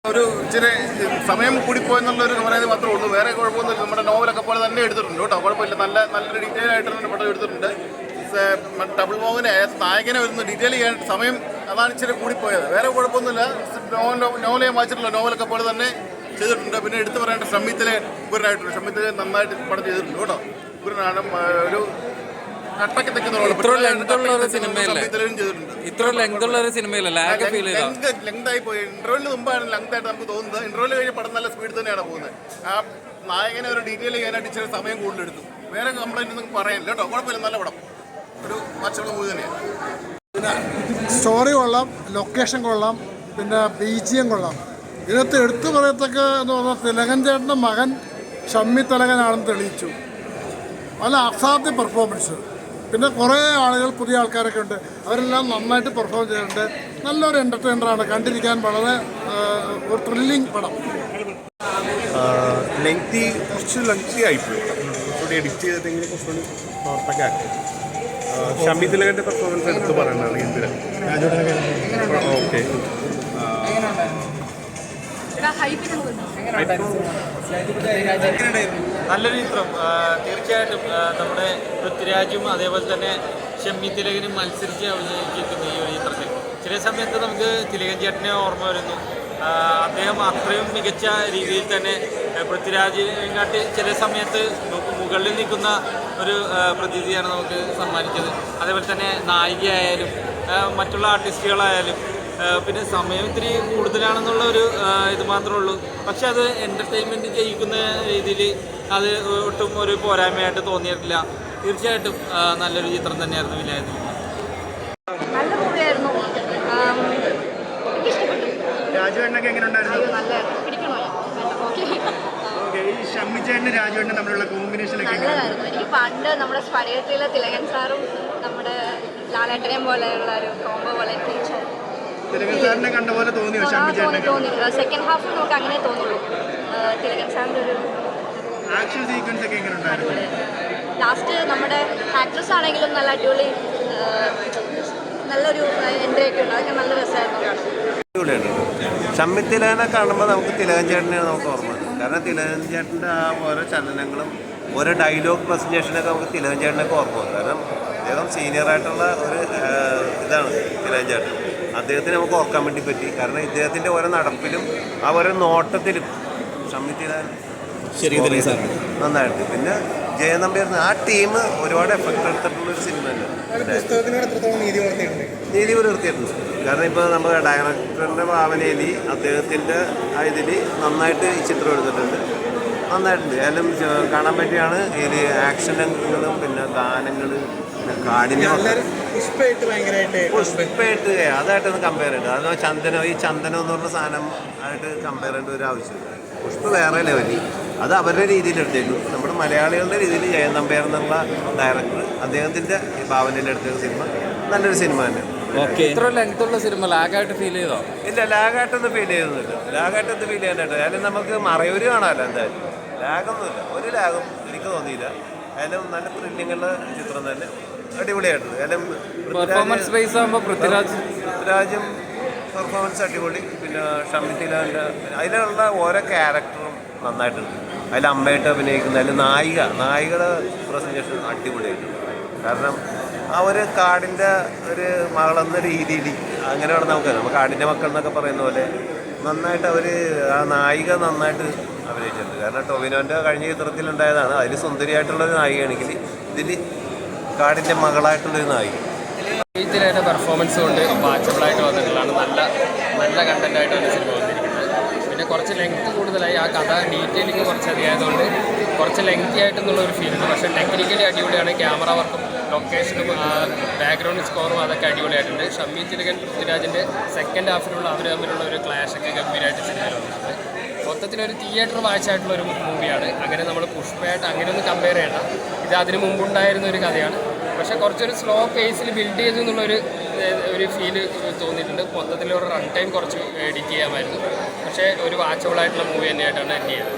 ഒരു ഇച്ചിരി സമയം കൂടിപ്പോയെന്നുള്ളൊരു പറയാതെ മാത്രമേ ഉള്ളൂ. വേറെ കുഴപ്പമൊന്നുമില്ല. നമ്മുടെ നോവലൊക്കെ പോലെ തന്നെ എടുത്തിട്ടുണ്ട് കേട്ടോ. കുഴപ്പമില്ല. നല്ലൊരു ഡീറ്റെയിൽ ആയിട്ട് തന്നെ പടം എടുത്തിട്ടുണ്ട്. ഡബിൾ മോഹനെ നായകനെ വരുന്ന ഡീറ്റെയിൽ ചെയ്യാൻ സമയം അതാണ് ഇച്ചിരി കൂടിപ്പോയത്. വേറെ കുഴപ്പമൊന്നുമില്ല. നോവൽ ഞാൻ വായിച്ചിട്ടുള്ള നോവലൊക്കെ പോലെ തന്നെ ചെയ്തിട്ടുണ്ട്. പിന്നെ എടുത്തു പറയേണ്ട ഷമ്മിത്തിലെ ഉഗ്രനായിട്ടുണ്ട്. ഷമ്മിത്തിലെ നന്നായിട്ട് പടം ചെയ്തിട്ടുണ്ട് കേട്ടോ. ഉഗ്രനാണ്. ഒരു ഇത്ര ലെങ്തുള്ള ഒരു സിനിമയിലല്ല ലെങ്തായി പോയി. ഇന്റർവ്യൂവിന് മുമ്പാണ് ലെങ്തായിട്ട് നമുക്ക് തോന്നുന്നത്. ഇന്റർവ്യൂവിൽ കഴിഞ്ഞ പടം നല്ല സ്പീഡ് തന്നെയാണ് പോകുന്നത്. ആ നായകനെ ഒരു ഡീറ്റെയിൽ ചെയ്യാനായിട്ട് ഇച്ചിരി സമയം കൂടുതലെടുത്തു. വേറെ കംപ്ലൈന്റ് ഒന്നും പറയാനില്ല കേട്ടോ. കുഴപ്പമില്ല. നല്ല പടം. ഒരു മറ്റുള്ള മൂവി തന്നെയാണ്. പിന്നെ സ്റ്റോറി കൊള്ളാം, ലൊക്കേഷൻ കൊള്ളാം, പിന്നെ BGM കൊള്ളാം. ഇതിനകത്ത് എടുത്തു പറയത്തക്ക എന്ന് പറഞ്ഞാൽ തിലകൻ ചേട്ടൻ്റെ മകൻ ഷമ്മി തിലകനാണെന്ന് തെളിയിച്ചു. നല്ല അസാധ്യ പെർഫോമൻസ്. പിന്നെ കുറേ ആളുകൾ, പുതിയ ആൾക്കാരൊക്കെ ഉണ്ട്. അവരെല്ലാം നന്നായിട്ട് പെർഫോം ചെയ്തിട്ടുണ്ട്. നല്ലൊരു എൻ്റർടൈനറാണ്. കണ്ടിരിക്കാൻ വളരെ ഒരു ത്രില്ലിങ് പടം. കുറച്ച് ലെങ്തി ആയിപ്പോയി. കുറച്ചുകൂടി എഡിറ്റ് ചെയ്തിട്ടെങ്കിലും കുറച്ചുകൂടി നോർത്തൊക്കെ ആക്കി. ഷമ്മി തിലകൻ്റെ പെർഫോമൻസ് എടുത്ത് പറയണതാണ് എന്തിനാ. ഓക്കെ, നല്ലൊരു ചിത്രം. തീർച്ചയായിട്ടും നമ്മുടെ പൃഥ്വിരാജും അതേപോലെ തന്നെ ഷമ്മി തിലകനും മത്സരിച്ച് അഭിനയിച്ചിരിക്കുന്നു ഈ ഒരു ചിത്രത്തിൽ. ചില സമയത്ത് നമുക്ക് തിലകൻ ചേട്ടനെ ഓർമ്മ വരുന്നു. അദ്ദേഹം അത്രയും മികച്ച രീതിയിൽ തന്നെ പൃഥ്വിരാജിനെക്കാട്ടി ചില സമയത്ത് മുകളിൽ നിൽക്കുന്ന ഒരു പ്രതീതിയാണ് നമുക്ക് സമ്മാനിച്ചത്. അതേപോലെ തന്നെ നായികയായാലും മറ്റുള്ള ആർട്ടിസ്റ്റുകളായാലും പിന്നെ സമയം ഇത്തിരി കൂടുതലാണെന്നുള്ള ഒരു ഇത് മാത്രമേ ഉള്ളൂ. പക്ഷെ അത് എൻ്റർടൈൻമെൻറ്റ് ചെയ്യിക്കുന്ന രീതിയിൽ അത് ഒട്ടും ഒരു പോരായ്മയായിട്ട് തോന്നിയിട്ടില്ല. തീർച്ചയായിട്ടും നല്ലൊരു ചിത്രം തന്നെയായിരുന്നു വിലായത്തിൽ. നല്ല മൂവിയായിരുന്നു. രാജുവേട്ടനൊക്കെ എങ്ങനെ ഉണ്ടായിരുന്നു? ഷമ്മിച്ചേട്ടനും രാജുവേട്ടനും തമ്മിലുള്ള കോമ്പിനേഷൻ നല്ലതായിരുന്നു. എനിക്ക് പണ്ട് നമ്മുടെ സ്പടികത്തിലെ തിലകൻ സാറും നമ്മുടെ ലാലേട്ടനെയും പോലെയുള്ള ഒരു കോംബോ പോലെ തിലകൻ കണ്ട പോലെ തോന്നിയോ? തോന്നി. സെക്കൻഡ് ഹാഫ് നമുക്ക് അങ്ങനെ തോന്നുള്ളൂ. തിലകൻ സാറിൻ്റെ ഒരു ആക്ഷൻ സീക്വൻസ് ഒക്കെ എങ്ങനെ ഉണ്ടായിരുന്നു? ലാസ്റ്റ് നമ്മുടെ ആക്ട്രസ് ആണെങ്കിലും നല്ല അടിപൊളി, നല്ലൊരു എൻട്രി ഒക്കെ ഉണ്ട്. അതൊക്കെ നല്ല രസമായിരുന്നു. ഷമ്മി തിലകനെ കാണുമ്പോൾ നമുക്ക് തിലകൻ ചേട്ടനെ നമുക്ക് ഓർമ്മ വരും. കാരണം തിലകൻ ചേട്ടൻ്റെ ആ ഓരോ ചലനങ്ങളും ഓരോ ഡയലോഗ് പ്രസൻറ്റേഷനൊക്കെ നമുക്ക് തിലകൻ ചേട്ടനൊക്കെ ഓർമ്മ വരും. കാരണം അദ്ദേഹം സീനിയറായിട്ടുള്ള ഒരു ഇതാണ് തിലകൻ ചേട്ടൻ. അദ്ദേഹത്തിന് നമുക്ക് ഓർക്കാൻ വേണ്ടി പറ്റി. കാരണം ഇദ്ദേഹത്തിൻ്റെ ഓരോ നടപ്പിലും ആ ഓരോ നോട്ടത്തിലും ഷമ്മി തിലകൻ നന്നായിട്ട്. പിന്നെ ജയനമ്പ്യാർ ആ ടീം ഒരുപാട് എഫക്റ്റ് എടുത്തിട്ടുള്ളൊരു സിനിമ തന്നെ. നീതി പുലർത്തിയിട്ടുണ്ട്. കാരണം ഇപ്പോൾ നമ്മുടെ ഡയറക്ടറിൻ്റെ ഭാവനയിൽ അദ്ദേഹത്തിൻ്റെ ഇതിൽ നന്നായിട്ട് ഈ ചിത്രം എടുത്തിട്ടുണ്ട്. നന്നായിട്ടുണ്ട്. ഏതായാലും കാണാൻ പറ്റിയാണ്. ഇതിൽ ആക്ഷനുകളും പിന്നെ ഗാനങ്ങൾ, പിന്നെ കാടിൻ്റെ പുഷ്പമായിട്ട് അതായിട്ടൊന്ന് കമ്പയർ ചെയ്യേണ്ടത്. അത് ചന്ദനം എന്ന് പറഞ്ഞ സാധനം ആയിട്ട് കമ്പയർ ചെയ്യേണ്ട ഒരു ആവശ്യമില്ല. പുഷ്പ വേറെ ലെവലിൽ അത് അവരുടെ രീതിയിൽ എടുത്തേക്കും. നമ്മുടെ മലയാളികളുടെ രീതിയിൽ ജയൻ നമ്പ്യാർ എന്നുള്ള ഡയറക്ടർ അദ്ദേഹത്തിൻ്റെ ഭാവനയിൽ എടുത്ത സിനിമ നല്ലൊരു സിനിമ തന്നെ. ഇത്ര ലെങ്ത്തുള്ള സിനിമ ലാഗായിട്ട് ഫീൽ ചെയ്തോ? ഇല്ല, ലാഗായിട്ടൊന്നും ഫീൽ ചെയ്യുന്നില്ല. ലാഗായിട്ടൊന്നും ഫീൽ ചെയ്യാനായിട്ട് ആയാലും നമുക്ക് മറയൂര് കാണാമല്ലോ. എന്തായാലും ലാഗൊന്നുമില്ല, ഒരു ലാഗും എനിക്ക് തോന്നിയില്ല. ആയാലും നല്ല ത്രില്ലിങ്ങുള്ള ചിത്രം തന്നെ. അടിപൊളിയായിട്ടുണ്ട്. ആയാലും പെർഫോമൻസ് ബേസ് ആകുമ്പോൾ പൃഥ്വിരാജും പെർഫോമൻസ് അടിപൊളി. പിന്നെ ഷമ്മി തിലകൻ്റെ അതിലുള്ള ഓരോ ക്യാരക്ടറും നന്നായിട്ടുണ്ട്. അതിൽ അമ്മയായിട്ട് അഭിനയിക്കുന്ന, അതിൽ നായികയുടെ പ്രസൻറ്റേഷൻ അടിപൊളിയായിട്ടുണ്ട്. കാരണം ആ ഒരു കാടിൻ്റെ ഒരു മകളെന്ന രീതിയിൽ അങ്ങനെയാണ് നമുക്ക് കാടിൻ്റെ മക്കൾ എന്നൊക്കെ പറയുന്ന പോലെ നന്നായിട്ട് ആ നായിക നന്നായിട്ട് അഭിനയിച്ചിട്ടുണ്ട്. കാരണം ടൊവിനോൻ്റെ കഴിഞ്ഞ ചിത്രത്തിലുണ്ടായതാണ്. അതിൽ സുന്ദരിയായിട്ടുള്ളൊരു നായികയാണെങ്കിൽ ഇതിൽ കാടിൻ്റെ മകളായിട്ടുള്ളൊരു നായിക. ഇതിലെ പെർഫോമൻസ് കൊണ്ട് വാച്ചബിളായിട്ട് വന്നിട്ടുള്ളതാണ്. നല്ല കണ്ടൻറ്റായിട്ടാണ് സിനിമ വന്നിരിക്കുന്നത്. പിന്നെ കുറച്ച് ലെങ്ത് കൂടുതലായി. ആ കഥ ഡീറ്റെയിലിംഗ് കുറച്ച് അധികമായതുകൊണ്ട് കുറച്ച് ലെങ്തി ആയിട്ടെന്നുള്ളൊരു ഫീലുണ്ട്. പക്ഷേ ടെക്നിക്കലി അടിപൊളിയാണ്. ക്യാമറ വർക്കും ലൊക്കേഷനും ബാക്ക്ഗ്രൗണ്ട് സ്കോറും അതൊക്കെ അടിപൊളിയായിട്ടുണ്ട്. ഷമ്മി തിലകൻ പൃഥ്വിരാജിൻ്റെ സെക്കൻഡ് ഹാഫിലുള്ള അവർ തമ്മിലുള്ള ഒരു ക്ലാഷൊക്കെ ഗംഭീരമായിട്ട് സിനിമയിൽ വന്നിട്ടുണ്ട്. മൊത്തത്തിലൊരു തിയേറ്റർ വാച്ചായിട്ടുള്ളൊരു മൂവിയാണ്. അങ്ങനെ നമ്മൾ പുഷ്പയായിട്ട് അങ്ങനെയൊന്നും കമ്പയർ ചെയ്യണ്ട. ഇത് അതിന് മുമ്പുണ്ടായിരുന്ന ഒരു കഥയാണ്. പക്ഷേ കുറച്ചൊരു സ്ലോ പേസിൽ ബിൽഡ് ചെയ്തു എന്നുള്ളൊരു ഫീല് തോന്നിയിട്ടുണ്ട്. മൊത്തത്തിലൊരു റൺ ടൈം കുറച്ച് എഡിറ്റ് ചെയ്യാമായിരുന്നു. പക്ഷേ ഒരു വാച്ചബിളായിട്ടുള്ള മൂവി തന്നെയായിട്ടാണ് എൻഡ് ചെയ്തത്.